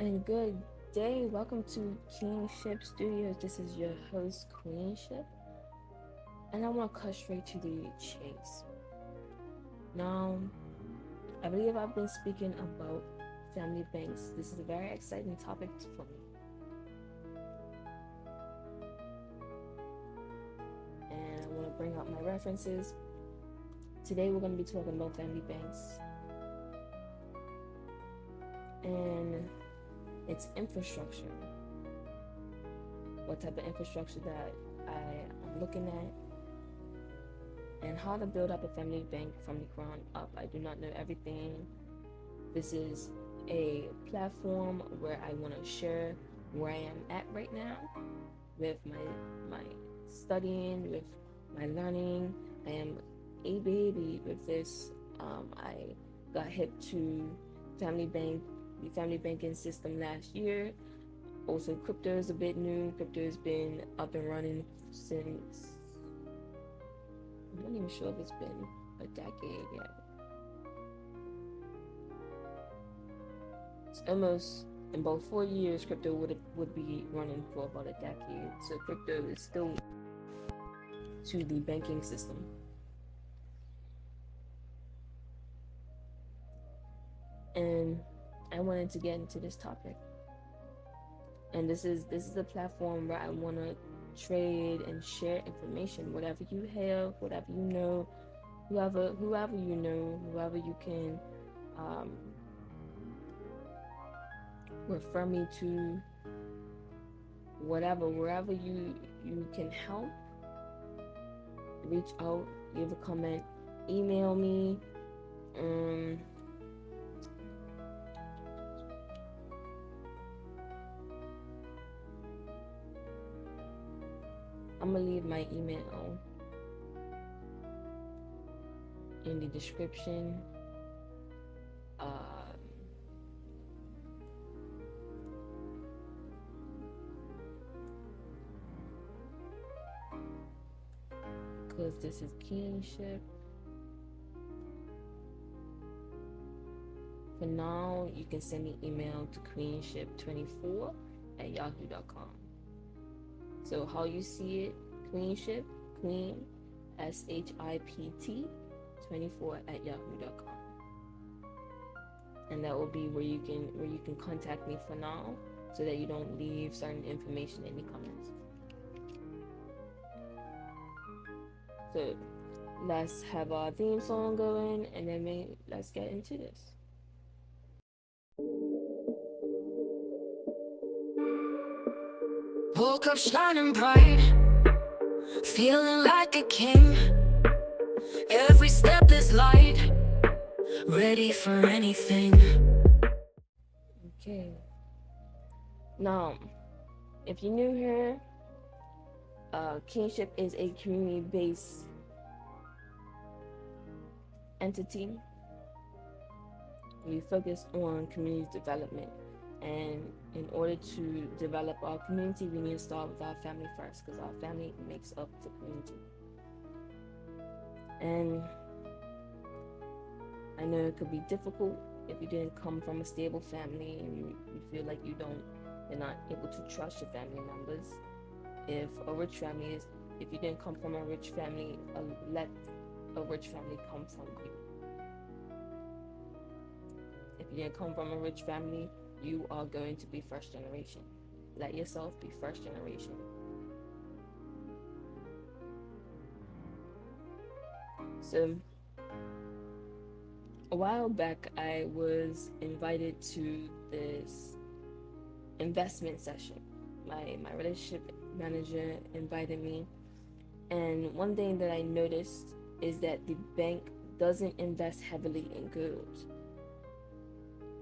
And good day. Welcome to Kingshipt Studios. This is your host, Queenship, and I want to cut straight to the chase. Now, I believe I've been speaking about family banks. This is a very exciting topic for me, and I want to bring out my references. Today, we're going to be talking about family banks and its infrastructure. What type of infrastructure that I am looking at, and how to build up a family bank from the ground up. I do not know everything. This is a platform where I want to share where I am at right now with my studying, with my learning. I am a baby with this. I got hip to the family banking system last year. Also, crypto is a bit new. Crypto has been up and running since, I'm not even sure if it's been a decade yet. It's almost, in about 4 years, crypto would be running for about a decade. So crypto is still to the banking system. And I wanted to get into this topic. And this is a platform where I want to trade and share information, whatever you have, whatever you know, whoever you know, whoever you can refer me to, wherever you can help, reach out, leave a comment, email me. I'm gonna leave my email in the description. Because this is Kingshipt. For now, you can send me email to queenship24@yahoo.com. So how you see it, Queenship, Queen, SHIPT 24@yahoo.com. And that will be where you can contact me for now, so that you don't leave certain information in the comments. So let's have our theme song going, and then let's get into this. Woke up shining bright, feeling like a king. Every step is light, ready for anything. Okay. Now, if you're new here, Kingshipt is a community-based entity. We focus on community development, and in order to develop our community, we need to start with our family first, because our family makes up the community. And I know it could be difficult if you didn't come from a stable family and you feel like you're not able to trust your family members. If you didn't come from a rich family, let a rich family come from you. If you didn't come from a rich family, you are going to be first generation. Let yourself be first generation. So, a while back, I was invited to this investment session. My relationship manager invited me, and one thing that I noticed is that the bank doesn't invest heavily in gold.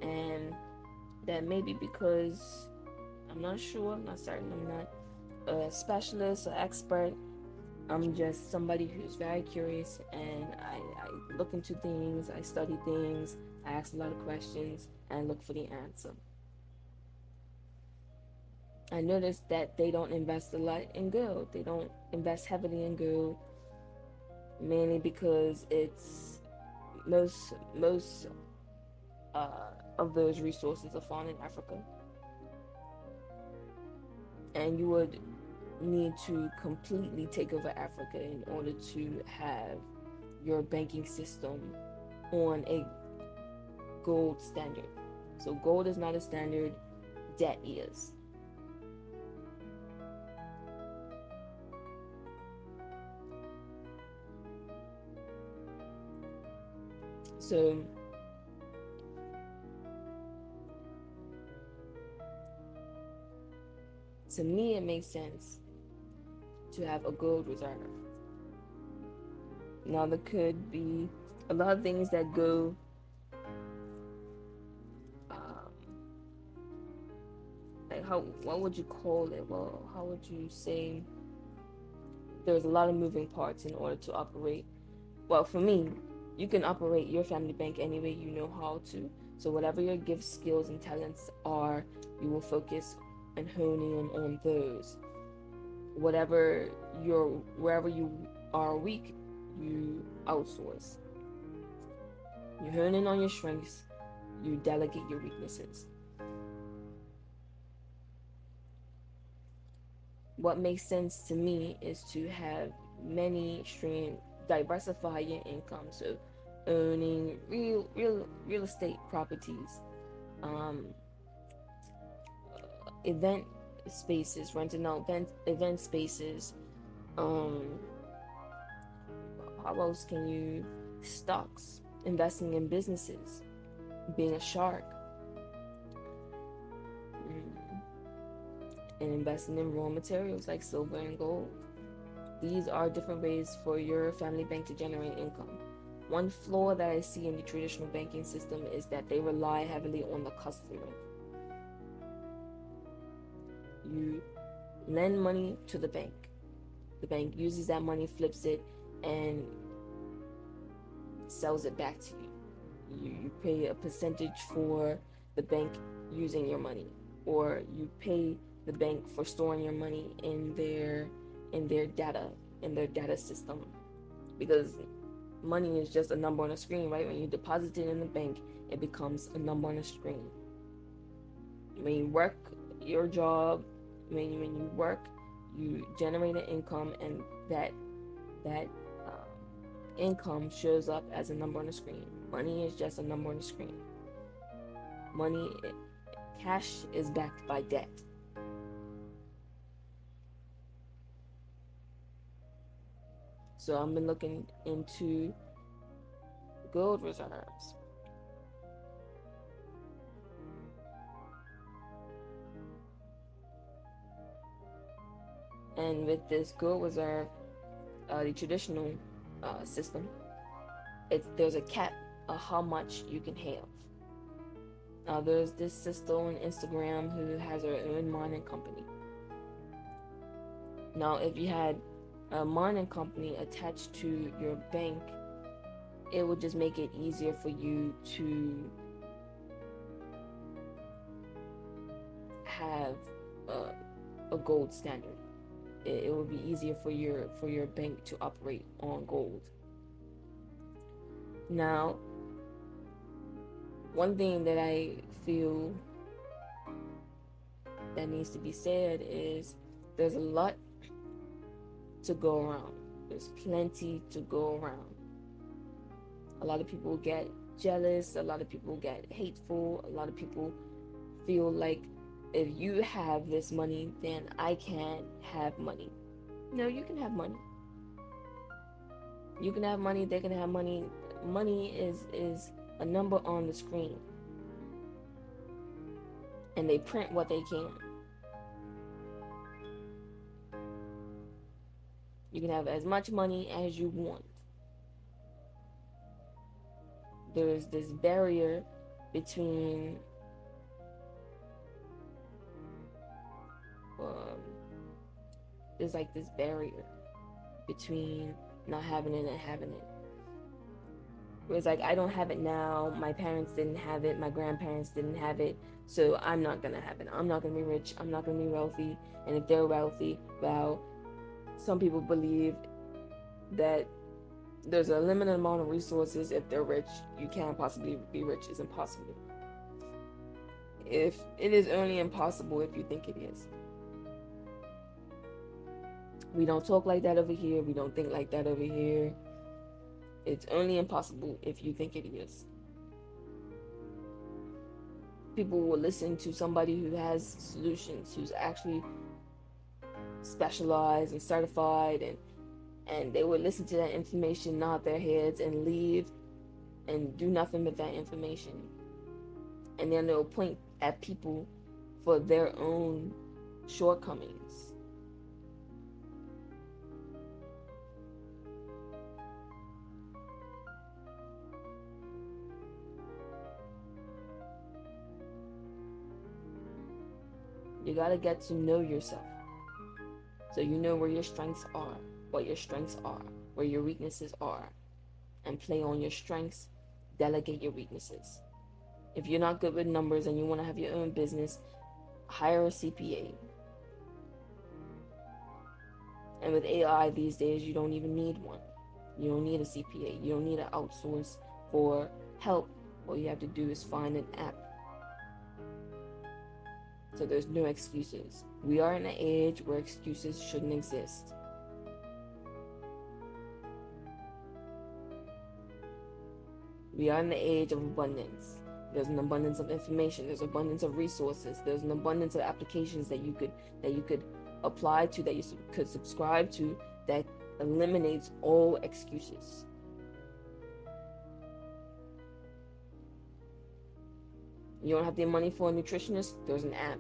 And that may be because, I'm not sure, I'm not certain, I'm not a specialist or expert. I'm just somebody who's very curious, and I look into things, I study things, I ask a lot of questions, and look for the answer. I noticed that they don't invest a lot in gold. They don't invest heavily in gold, mainly because it's most of those resources are found in Africa. and you would need to completely take over Africa in order to have your banking system on a gold standard. So gold is not a standard, debt is. So to me, it makes sense to have a gold reserve. Now, there could be a lot of things that go like what would you call it? Well, how would you say? There's a lot of moving parts in order to operate. Well, for me, you can operate your family bank any way you know how to. So whatever your gifts, skills, and talents are, you will focus and honing on those. Wherever you are weak, you outsource. You hone in on your strengths, you delegate your weaknesses. What makes sense to me is to have many stream, diversify your income. So owning real estate properties, event spaces, renting out event spaces. How else can you stocks, investing in businesses, being a shark, and investing in raw materials like silver and gold. These are different ways for your family bank to generate income. One flaw that I see in the traditional banking system is that they rely heavily on the customer. You lend money to the bank. The bank uses that money, flips it, and sells it back to you. You pay a percentage for the bank using your money, or you pay the bank for storing your money in their data system, because money is just a number on a screen, right? When you deposit it in the bank, it becomes a number on a screen. When you work your job, when you work, you generate an income, and that income shows up as a number on the screen. Money is just a number on the screen. Cash is backed by debt. So I've been looking into gold reserves. And with this gold reserve, the traditional system, there's a cap of how much you can have. Now there's this sister on Instagram who has her own mining company. Now if you had a mining company attached to your bank, it would just make it easier for you to have a gold standard. It would be easier for your bank to operate on gold. Now, one thing that I feel that needs to be said is there's a lot to go around. There's plenty to go around. A lot of people get jealous, a lot of people get hateful, a lot of people feel like if you have this money, then I can't have money. No, you can have money. You can have money, they can have money. Money is a number on the screen. And they print what they can. You can have as much money as you want. There's this barrier between there's like this barrier between not having it and having it. Whereas like I don't have it now, my parents didn't have it, my grandparents didn't have it, so I'm not gonna have it. I'm not gonna be rich, I'm not gonna be wealthy, and if they're wealthy, well, some people believe that there's a limited amount of resources. If they're rich, you can't possibly be rich. It's impossible. If it is only impossible if you think it is. We don't talk like that over here. We don't think like that over here. It's only impossible if you think it is. People will listen to somebody who has solutions, who's actually specialized and certified, and they would listen to that information, nod their heads, and leave and do nothing with that information. And then they'll point at people for their own shortcomings. You gotta get to know yourself, so you know where your strengths are, what your strengths are, where your weaknesses are, and play on your strengths, delegate your weaknesses. If you're not good with numbers and you want to have your own business, hire a CPA. And with AI these days, you don't even need one. You don't need a CPA. You don't need to outsource for help. All you have to do is find an app. So there's no excuses. We are in an age where excuses shouldn't exist. We are in the age of abundance. There's an abundance of information. There's abundance of resources. There's an abundance of applications that you could apply to, that you could subscribe to, that eliminates all excuses. You don't have the money for a nutritionist? There's an app.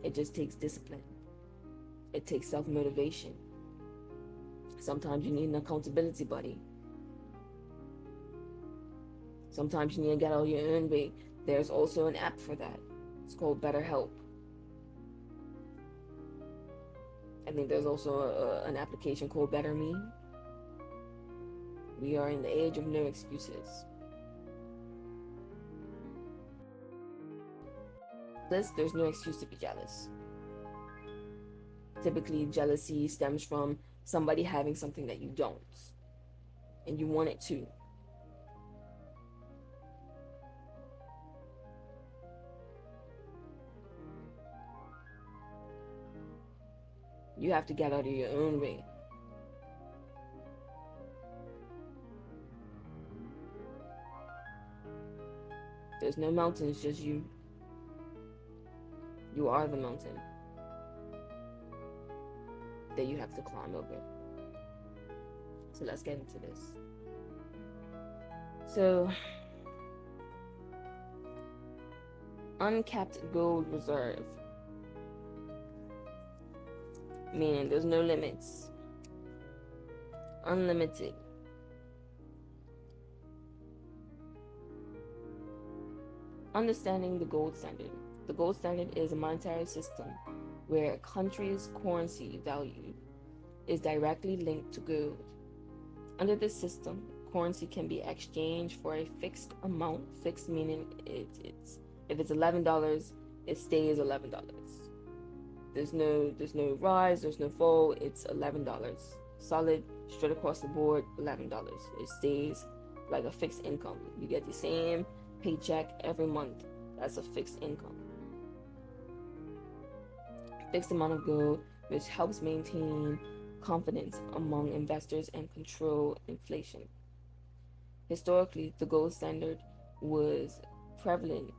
It just takes discipline. It takes self-motivation. Sometimes you need an accountability buddy. Sometimes you need to get out of your own way. There's also an app for that. It's called BetterHelp. I think there's also an application called Better Me. We are in the age of no excuses. There's no excuse to be jealous. Typically, jealousy stems from somebody having something that you don't, and you want it too. You have to get out of your own way. There's no mountains, just you. You are the mountain that you have to climb over. So let's get into this. So, uncapped gold reserve, meaning there's no limits, unlimited. Understanding the gold standard. The gold standard is a monetary system where a country's currency value is directly linked to gold. Under this system, currency can be exchanged for a fixed amount. Fixed meaning it's if it's $11, it stays $11. There's no rise, there's no fall. It's $11, solid, straight across the board. $11. It stays like a fixed income. You get the same paycheck every month. That's a fixed income. Fixed amount of gold, which helps maintain confidence among investors and control inflation. Historically, the gold standard was prevalent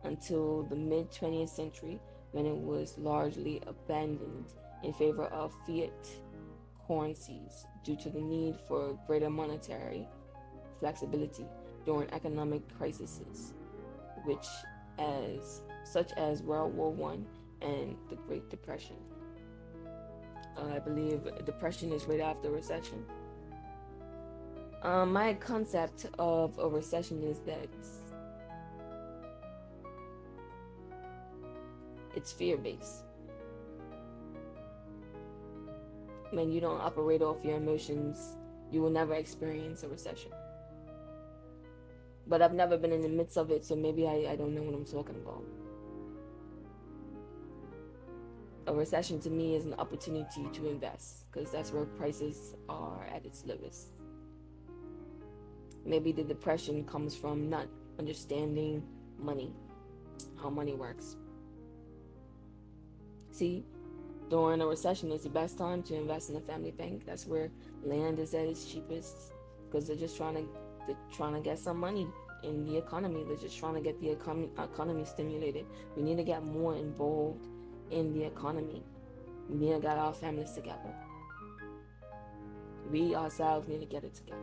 until the mid-20th century, when it was largely abandoned in favor of fiat currencies due to the need for greater monetary flexibility during economic crises, such as World War I and the Great Depression. I believe depression is right after recession. My concept of a recession is that it's fear-based. When you don't operate off your emotions, you will never experience a recession. But I've never been in the midst of it, so maybe I don't know what I'm talking about. A recession to me is an opportunity to invest, because that's where prices are at its lowest. Maybe the depression comes from not understanding money, how money works. See, during a recession is the best time to invest in a family bank. That's where land is at its cheapest because they're trying to get some money in the economy. They're just trying to get the economy stimulated. We need to get more involved in the economy. We need to get our families together. We ourselves need to get it together.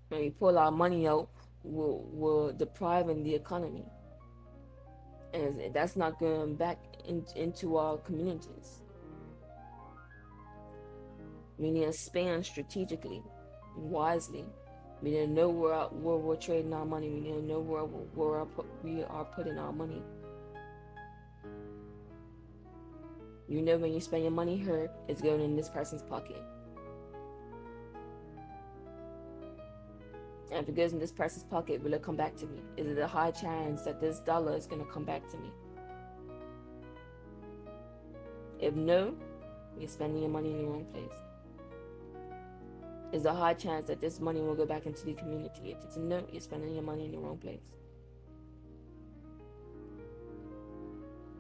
When we pull our money out, we're depriving the economy, and that's not going back into our communities. We need to spend strategically, wisely. We need to know where we're trading our money. We need to know where we are putting our money. You know when you spend your money here, it's going in this person's pocket. And if it goes in this person's pocket, will it come back to me? Is it a high chance that this dollar is going to come back to me? If no, you're spending your money in the wrong place. Is a high chance that this money will go back into the community? If it's a no, you're spending your money in the wrong place.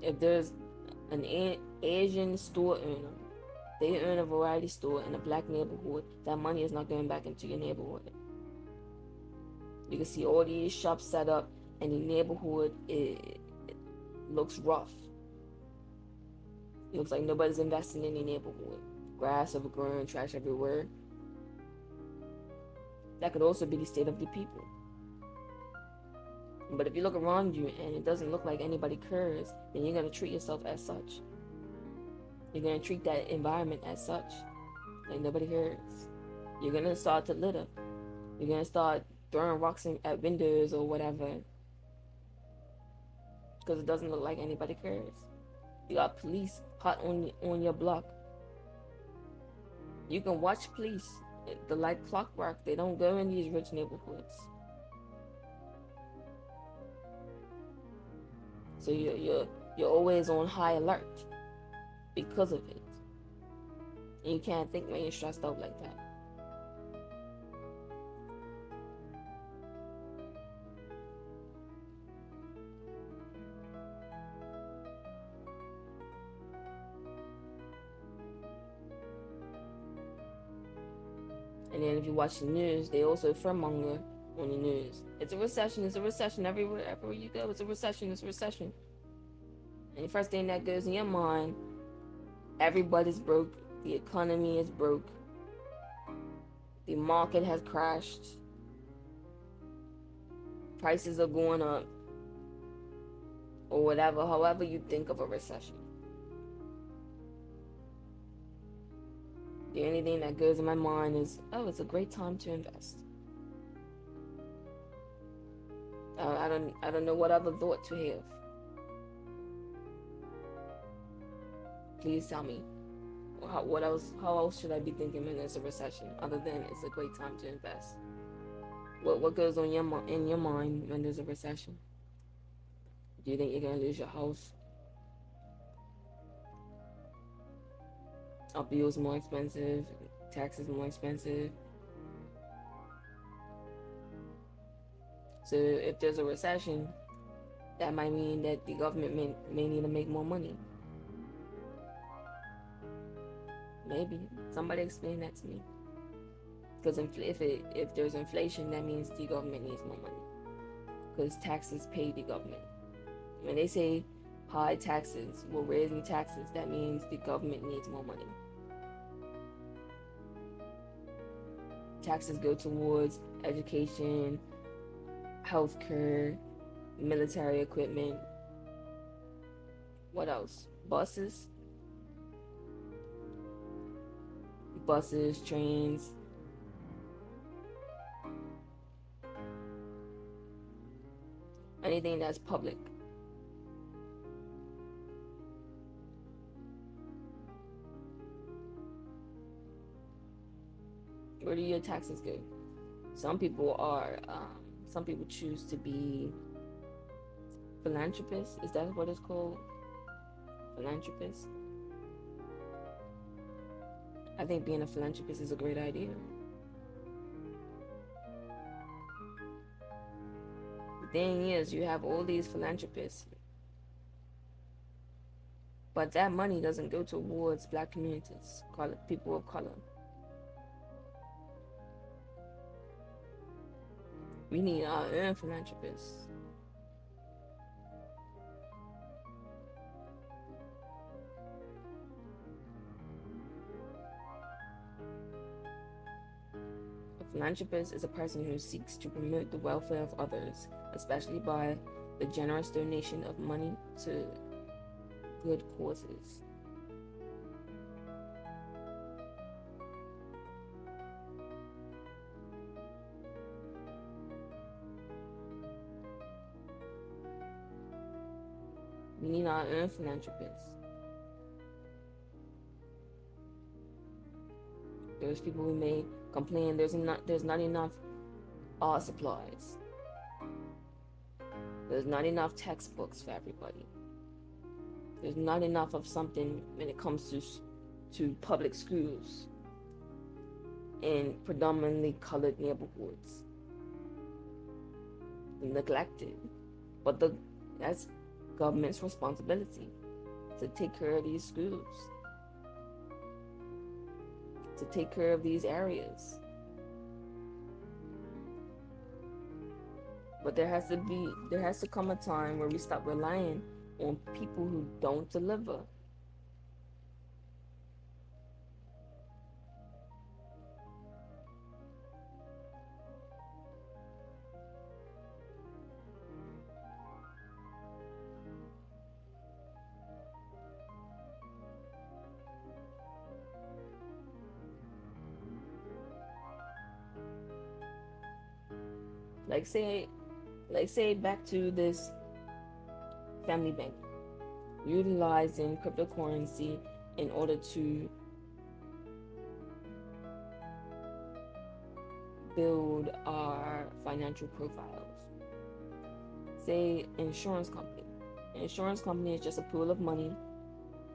If there's an Asian store owner, they own a variety store in a black neighborhood, that money is not going back into your neighborhood. You can see all these shops set up, and the neighborhood it looks rough. It looks like nobody's investing in the neighborhood. Grass overgrown, trash everywhere. That could also be the state of the people. But if you look around you and it doesn't look like anybody cares, then you're going to treat yourself as such. You're going to treat that environment as such. Like nobody cares. You're going to start to litter. You're going to start throwing rocks at windows or whatever. Because it doesn't look like anybody cares. You got police hot on your block. You can watch police. They're like clockwork. They don't go in these rich neighborhoods. So you're always on high alert because of it. And you can't think when you're stressed out like that. And then if you watch the news, they also fearmonger on the news. It's a recession everywhere you go. It's a recession. And the first thing that goes in your mind, everybody's broke. The economy is broke. The market has crashed. Prices are going up. Or whatever, however you think of a recession. The only thing that goes in my mind is, oh, it's a great time to invest. I don't know what other thought to have. Please tell me, how else should I be thinking when there's a recession other than it's a great time to invest? What goes on in your mind when there's a recession? Do you think you're gonna lose your house? Are bills more expensive? Taxes more expensive? So if there's a recession, that might mean that the government may need to make more money. Maybe. Somebody explain that to me. Because if there's inflation, that means the government needs more money. Because taxes pay the government. When they say high taxes, we're raising taxes, that means the government needs more money. Taxes go towards education, healthcare, military equipment. What else? Buses, trains. Anything that's public. Where do your taxes go? Some people choose to be philanthropists. Is that what it's called? Philanthropists? I think being a philanthropist is a great idea. The thing is, you have all these philanthropists. But that money doesn't go towards black communities, people of color. We need our own philanthropists. A philanthropist is a person who seeks to promote the welfare of others, especially by the generous donation of money to good causes. We need our own philanthropists. There's people who may complain there's not enough art supplies. There's not enough textbooks for everybody. There's not enough of something when it comes to public schools in predominantly colored neighborhoods. Neglected. But that's government's responsibility to take care of these schools, to take care of these areas. But there has to come a time where we stop relying on people who don't deliver. Like say back to this family bank, utilizing cryptocurrency in order to build our financial profiles. Say insurance company. An insurance company is just a pool of money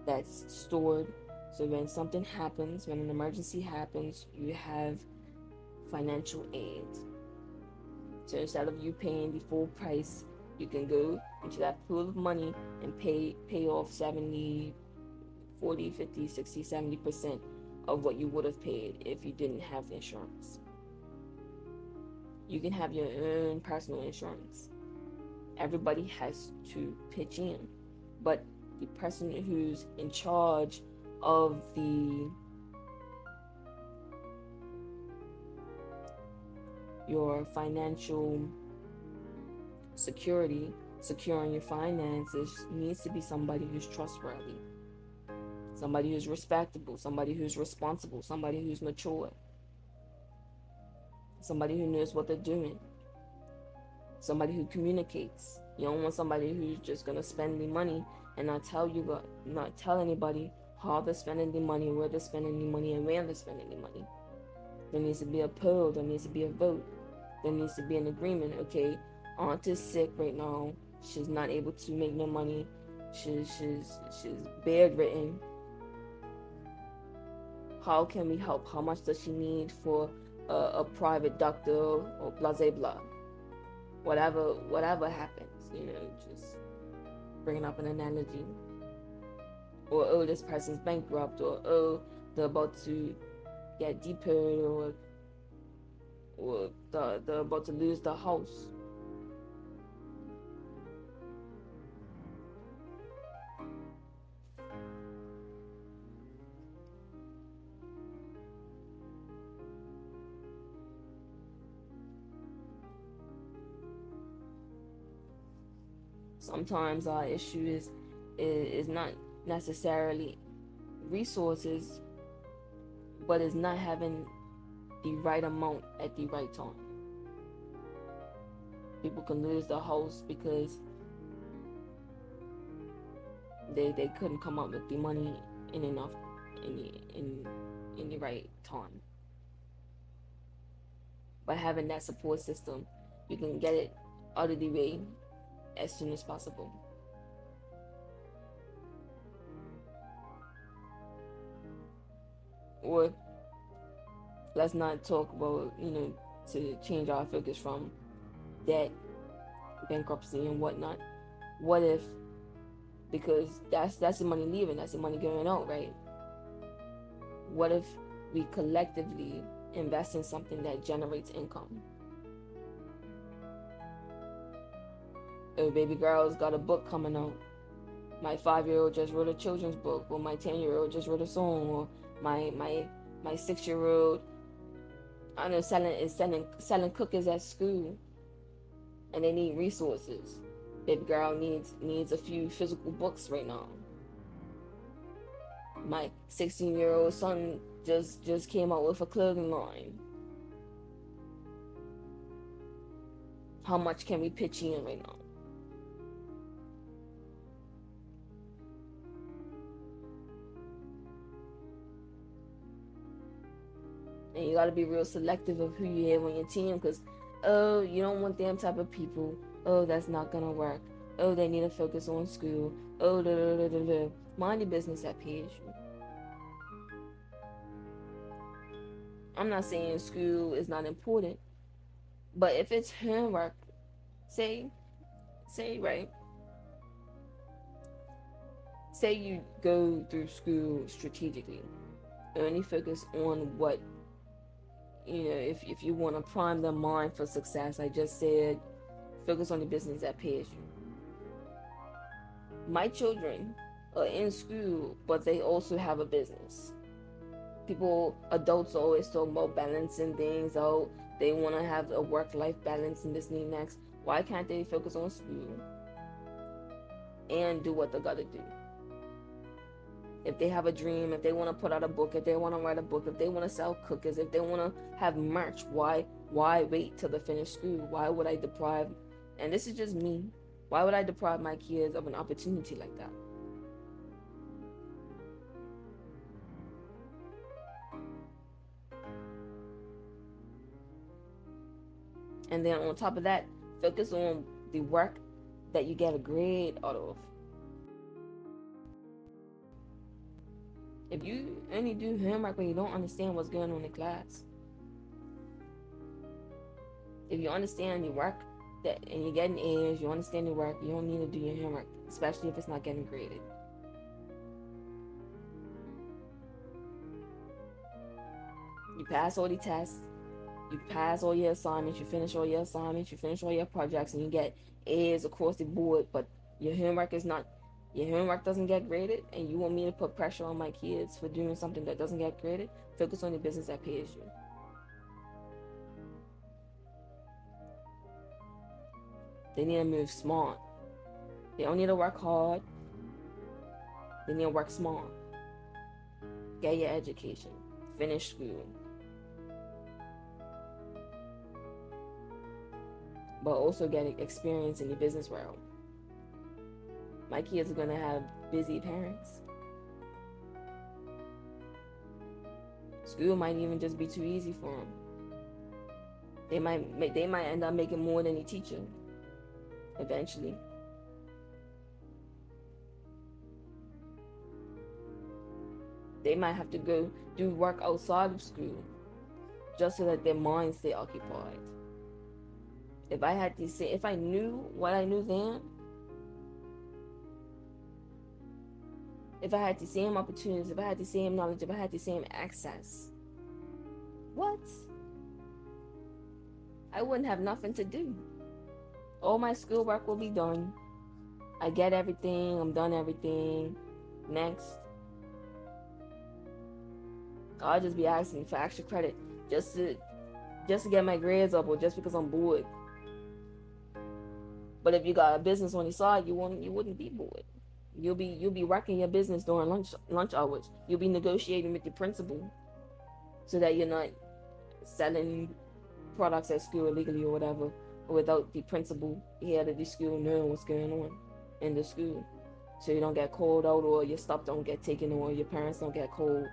that's stored, so when something happens, when an emergency happens, you have financial aid. So instead of you paying the full price, you can go into that pool of money and pay off 70, 40, 50, 60, 70% of what you would have paid if you didn't have the insurance. You can have your own personal insurance. Everybody has to pitch in. But the person who's in charge of your financial security, securing your finances, needs to be somebody who's trustworthy, somebody who's respectable, somebody who's responsible, somebody who's mature, somebody who knows what they're doing, somebody who communicates. You don't want somebody who's just gonna spend the money and not tell anybody how they're spending the money, where they're spending the money, and where they're spending the money. There needs to be a poll, there needs to be a vote, there needs to be an agreement. Okay, aunt is sick right now, she's not able to make no money, she's bedridden. How can we help? How much does she need for a private doctor or blah blah blah? Whatever happens, just bringing up an analogy. Or, oh, this person's bankrupt, or, oh, they're about to get deported, or they're about to lose the house. Sometimes our issue is not necessarily resources, but is not having the right amount at the right time. People can lose their house because they couldn't come up with the money in the right time. By having that support system, you can get it out of the way as soon as possible. Or let's not talk about, to change our focus from debt, bankruptcy, and whatnot. What if because that's the money leaving, that's the money going out, right? What if we collectively invest in something that generates income? Oh, baby girl's got a book coming out. My 5-year-old just wrote a children's book, or my 10-year-old just wrote a song, or my 6-year-old, I know, selling cookies at school, and they need resources. Baby girl needs a few physical books right now. My 16-year-old son just came out with a clothing line. How much can we pitch in right now? And you gotta be real selective of who you have on your team, because oh, you don't want them type of people. Oh, that's not gonna work. Oh, they need to focus on school. Oh, da da da da da. Mind your business that pays you. I'm not saying school is not important, but if it's homework, say right, say you go through school strategically, only focus on what, if you want to prime their mind for success. I just said focus on the business that pays you. My children are in school, but they also have a business. Adults always talk about balancing things out. They want to have a work-life balance and this and next. Why can't they focus on school and do what they gotta do? If they have a dream, if they want to put out a book, if they want to write a book, if they want to sell cookies, if they want to have merch, why wait till they finish school? Why would I deprive, and this is just me, why would I deprive my kids of an opportunity like that? And then on top of that, focus on the work that you get a grade out of. If you only do homework when you don't understand what's going on in class, if you understand your work and you're getting A's, you understand your work, you don't need to do your homework, especially if it's not getting graded. You pass all the tests, you pass all your assignments, you finish all your assignments, you finish all your projects, and you get A's across the board, but your homework doesn't get graded, and you want me to put pressure on my kids for doing something that doesn't get graded? Focus on the business that pays you. They need to move smart. They don't need to work hard. They need to work smart. Get your education. Finish school. But also get experience in the business world. My kids are going to have busy parents. School might even just be too easy for them. They might end up making more than a teacher eventually. They might have to go do work outside of school just so that their minds stay occupied. If I knew what I knew then, if I had the same opportunities, if I had the same knowledge, if I had the same access, what? I wouldn't have nothing to do. All my schoolwork will be done. I get everything, I'm done everything. Next. I'll just be asking for extra credit just to get my grades up, or just because I'm bored. But if you got a business on the side, you wouldn't be bored. You'll be working your business during lunch hours. You'll be negotiating with your principal so that you're not selling products at school illegally or whatever, or without the principal head of the school knowing what's going on in the school, so you don't get called out, or your stuff don't get taken, or your parents don't get called.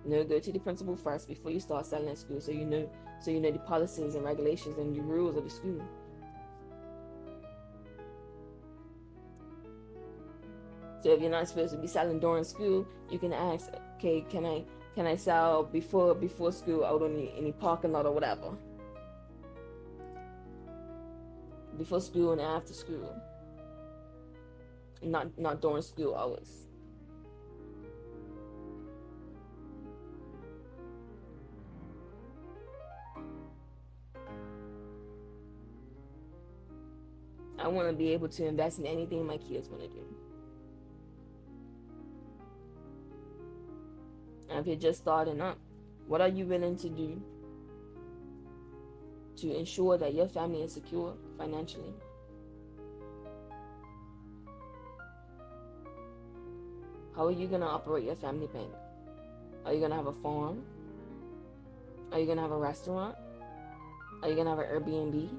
Go to the principal first before you start selling at school, so you know the policies and regulations and the rules of the school. So if you're not supposed to be selling during school, you can ask, okay, can I sell before school out on any parking lot or whatever? Before school and after school. not during school hours. I want to be able to invest in anything my kids want to do. And if you're just starting up, what are you willing to do to ensure that your family is secure financially? How are you going to operate your family bank? Are you going to have a farm? Are you going to have a restaurant? Are you going to have an Airbnb?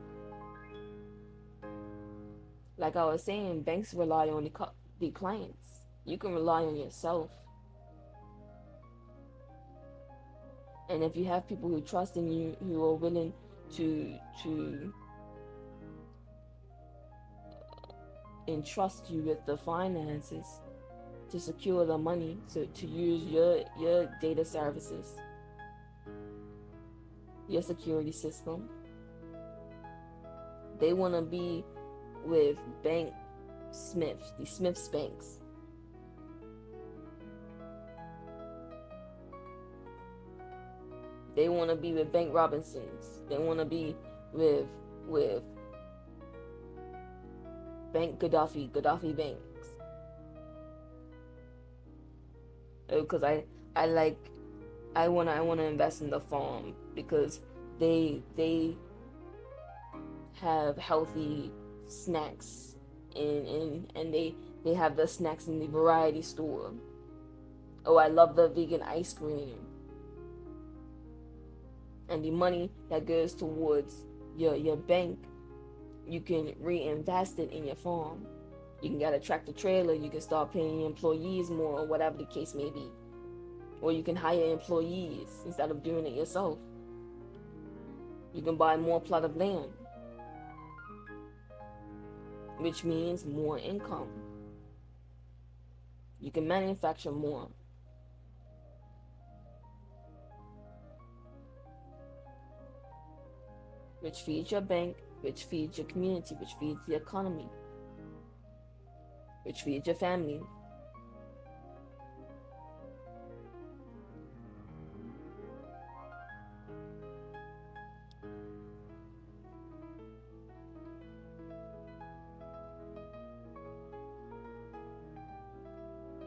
Like I was saying, banks rely on the clients. You can rely on yourself. And if you have people who trust in you, who are willing to entrust you with the finances to secure the money to use your data services, your security system, they want to be with the Smiths banks. They want to be with Bank Robinsons. They want to be with Bank Gaddafi banks. Because I want to invest in the farm because they have healthy snacks and they have the snacks in the variety store. Oh, I love the vegan ice cream. And the money that goes towards your bank, you can reinvest it in your farm. You can get a tractor trailer, you can start paying your employees more, or whatever the case may be. Or you can hire employees instead of doing it yourself. You can buy more plot of land, which means more income. You can manufacture more. Which feeds your bank, which feeds your community, which feeds the economy, which feeds your family.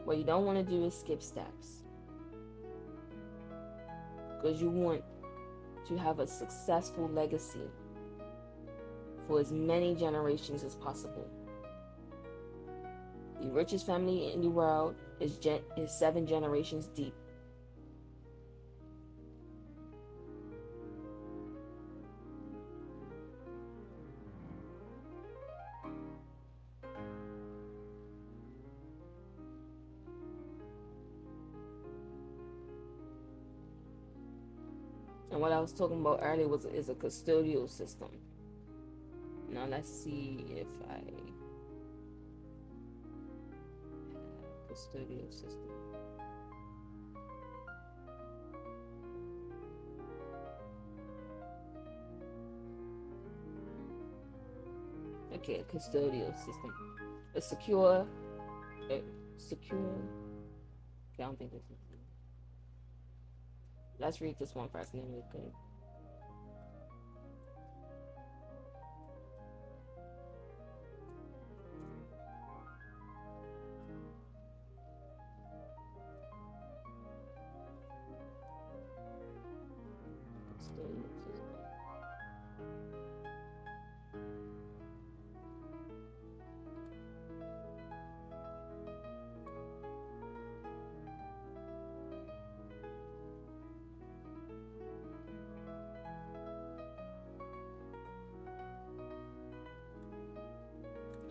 What you don't want to do is skip steps, because you want to have a successful legacy for as many generations as possible. The richest family in the world is 7 generations deep. And what I was talking about earlier is a custodial system. Now let's see if I have custodial system. Okay, a custodial system. A secure. Okay, I don't think this is. Let's read this one first, and then we can.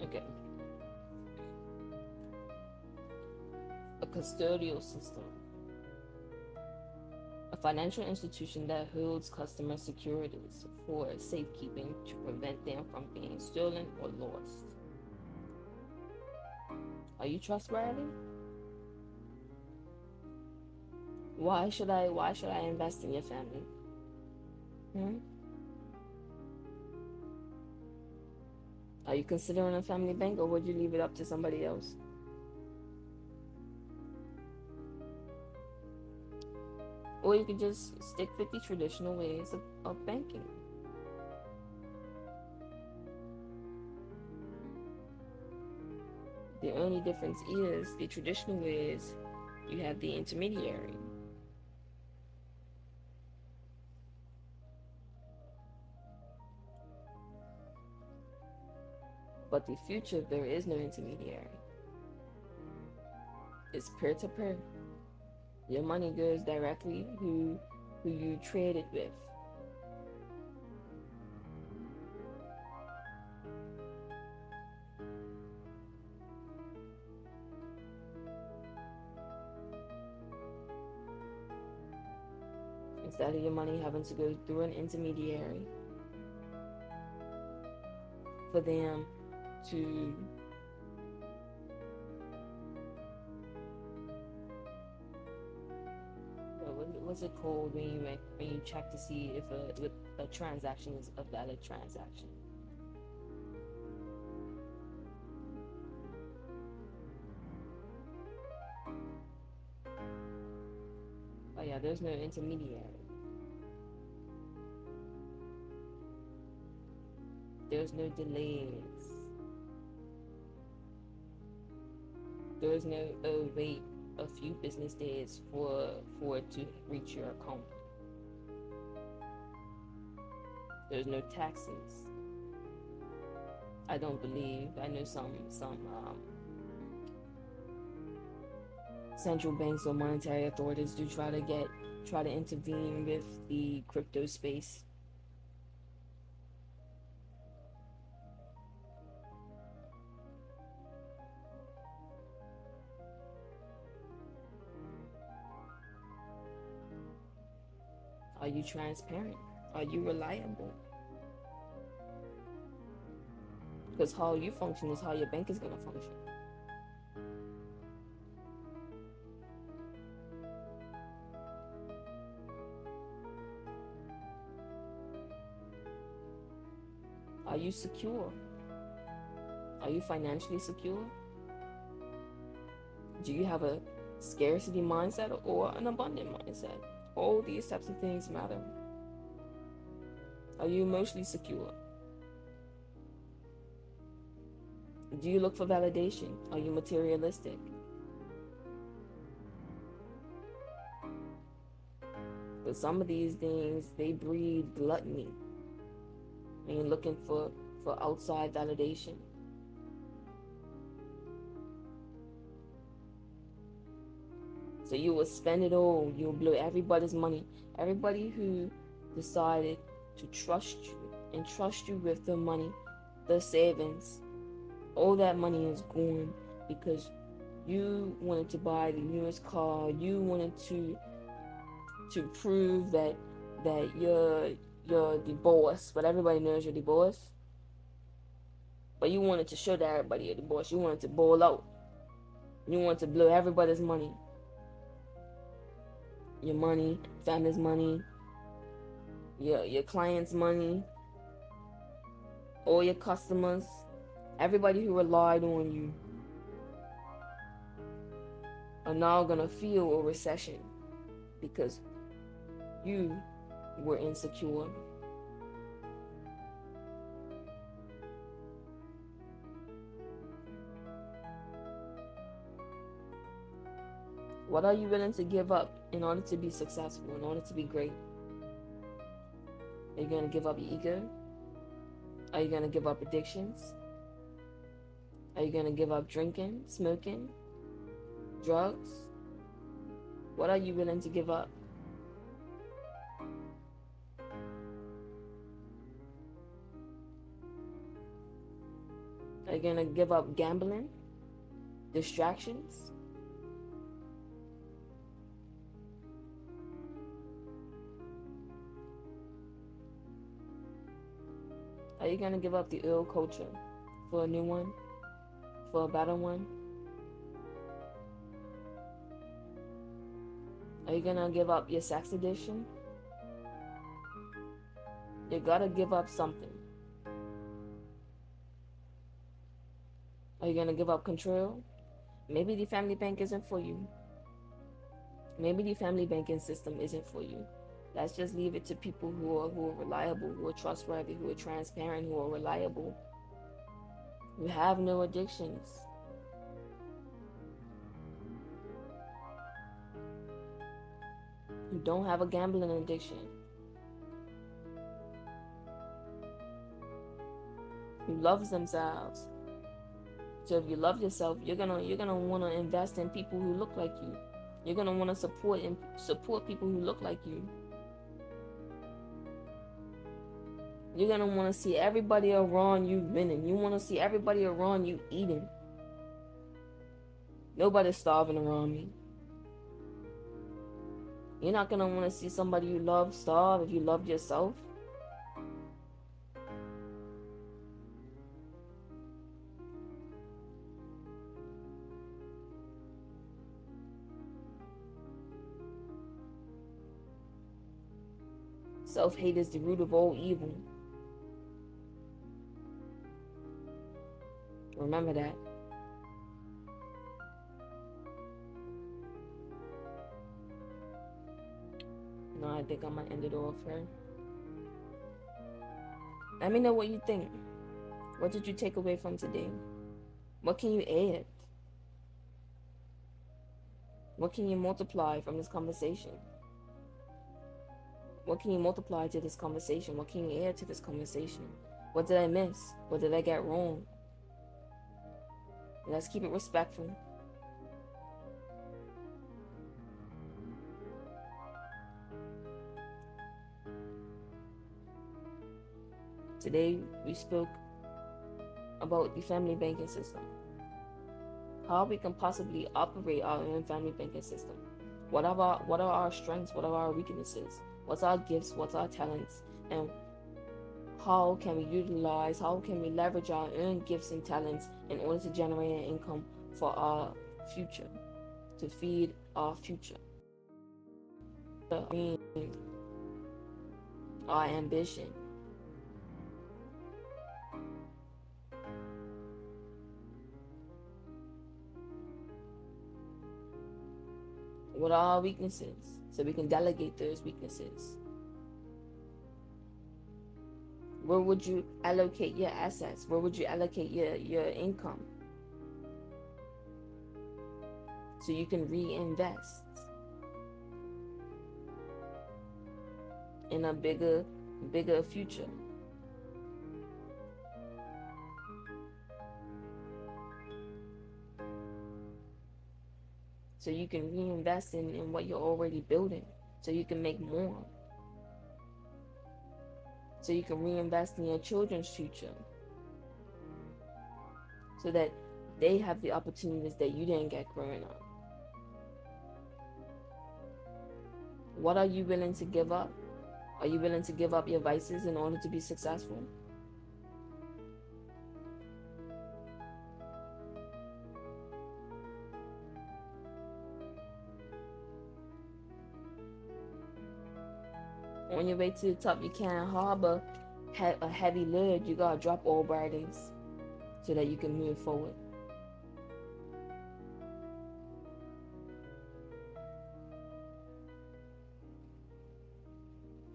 Okay. A custodial system. A financial institution that holds customer securities for safekeeping to prevent them from being stolen or lost. Are you trustworthy? Why should I invest in your family? Are you considering a family bank, or would you leave it up to somebody else? Or you could just stick with the traditional ways of banking. The only difference is the traditional ways, you have the intermediary. But the future, there is no intermediary. It's peer to peer. Your money goes directly who you trade it with. Instead of your money having to go through an intermediary for them to what's it called when you check to see if a transaction is a valid transaction? Oh yeah, there's no intermediary. There's no delays. There's no wait a few business days for it to reach your account. There's no taxes. I don't believe. I know some central banks or monetary authorities do try to intervene with the crypto space. Are you transparent? Are you reliable? Because how you function is how your bank is going to function. Are you secure? Are you financially secure? Do you have a scarcity mindset or an abundant mindset? All these types of things matter. Are you emotionally secure? Do you look for validation? Are you materialistic? But some of these things, they breed gluttony. And you're looking for outside validation. So you will spend it all. You'll blow everybody's money. Everybody who decided to trust you and trust you with the money, the savings, all that money is gone because you wanted to buy the newest car. You wanted to prove that you're the boss, but everybody knows you're the boss. But you wanted to show that everybody you're the boss. You wanted to ball out. You wanted to blow everybody's money. Your money, family's money, your clients' money, all your customers, everybody who relied on you are now gonna feel a recession because you were insecure. What are you willing to give up in order to be successful, in order to be great? Are you going to give up your ego? Are you going to give up addictions? Are you going to give up drinking, smoking, drugs? What are you willing to give up? Are you going to give up gambling, distractions? Are you going to give up the old culture for a new one, for a better one? Are you going to give up your sex addiction? You got to give up something. Are you gonna give up control? Maybe the family bank isn't for you. Maybe the family banking system isn't for you. Let's just leave it to people who are reliable, who are trustworthy, who are transparent, who are reliable, who have no addictions. Who don't have a gambling addiction. Who loves themselves. So if you love yourself, you're gonna want to invest in people who look like you. You're gonna want to support people who look like you. You're gonna want to see everybody around you winning. You want to see everybody around you eating. Nobody's starving around me. You're not gonna want to see somebody you love starve if you love yourself. Self-hate is the root of all evil. Remember that. No, I think I'm gonna end it off here. Let me know what you think. What did you take away from today? What can you add? What can you multiply from this conversation? What can you multiply to this conversation? What can you add to this conversation? What did I miss? What did I get wrong? Let's keep it respectful. Today we spoke about the family banking system. How we can possibly operate our own family banking system. What are our strengths? What are our weaknesses? What's our gifts? What's our talents? And how can we utilize, how can we leverage our own gifts and talents in order to generate an income for our future, to feed our future? Our ambition. What are our weaknesses? So we can delegate those weaknesses. Where would you allocate your assets? Where would you allocate your income? So you can reinvest in a bigger future. So you can reinvest in what you're already building. So you can make more. So you can reinvest in your children's future. So that they have the opportunities that you didn't get growing up. What are you willing to give up? Are you willing to give up your vices in order to be successful? On your way to the top, you can't harbor a heavy load. You gotta drop all burdens so that you can move forward.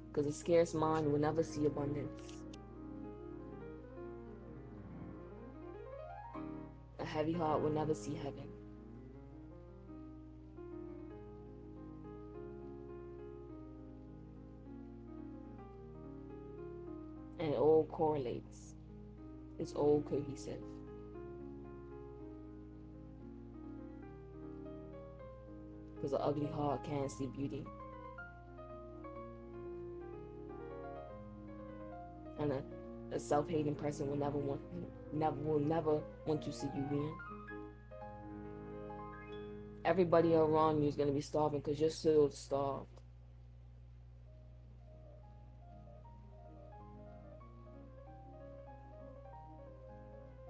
Because a scarce mind will never see abundance. A heavy heart will never see heaven. And it all correlates. It's all cohesive. Because an ugly heart can't see beauty. And a self-hating person will never want to see you win. Everybody around you is going to be starving because you're so starved.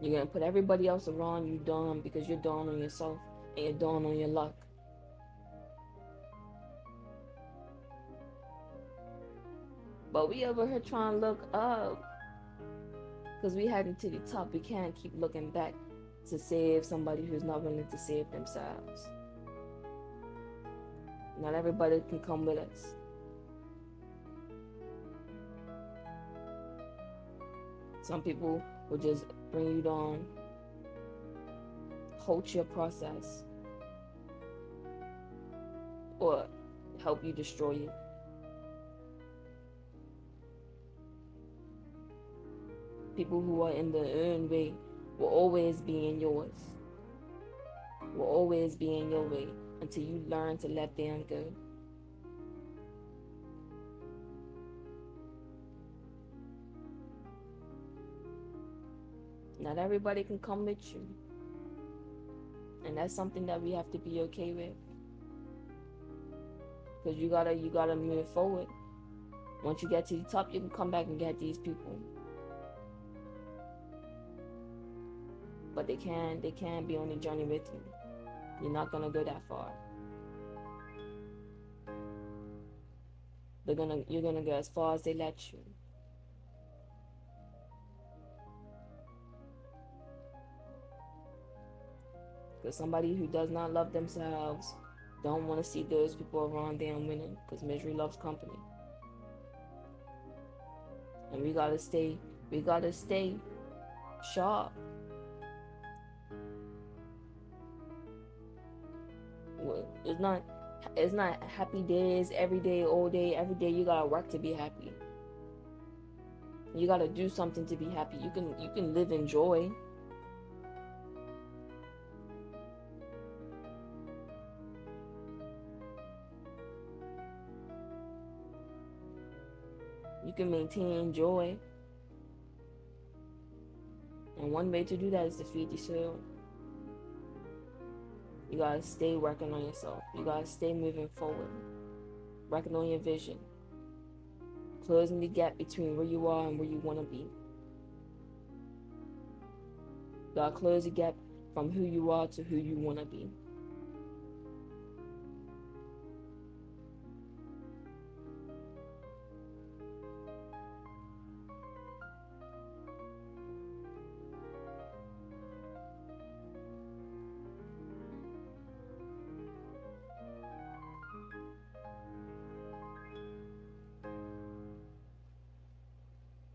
You're going to put everybody else around you down because you're down on yourself and you're down on your luck. But we over here trying to look up because we heading to the top. We can't keep looking back. to save somebody who's not willing to save themselves. Not everybody can come with us. Some people will just bring you down, halt your process, or help you destroy it. People who are in the earned way will always be in yours. Will always be in your way until you learn to let them go. Not everybody can come with you. And that's something that we have to be okay with. Because you gotta move forward. Once you get to the top, you can come back and get these people. But they can't be on the journey with you. You're not gonna go that far. You're gonna go as far as they let you. Because somebody who does not love themselves don't want to see those people around them winning, because misery loves company. And we gotta stay sharp. It's not happy days every day, all day, every day. You gotta work to be happy. You gotta do something to be happy. You can live in joy. You can maintain joy. And one way to do that is to feed your soul. You gotta stay working on yourself. You gotta stay moving forward. Working on your vision. Closing the gap between where you are and where you wanna be. You gotta close the gap from who you are to who you wanna be.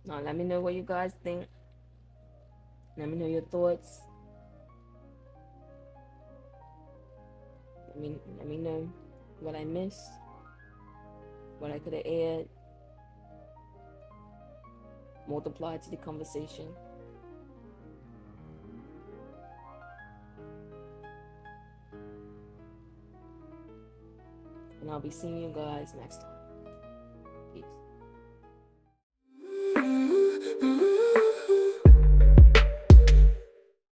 Now let me know what you guys think. Let me know your thoughts. Let me know what I missed, what I could have added, multiplied to the conversation. And I'll be seeing you guys next time.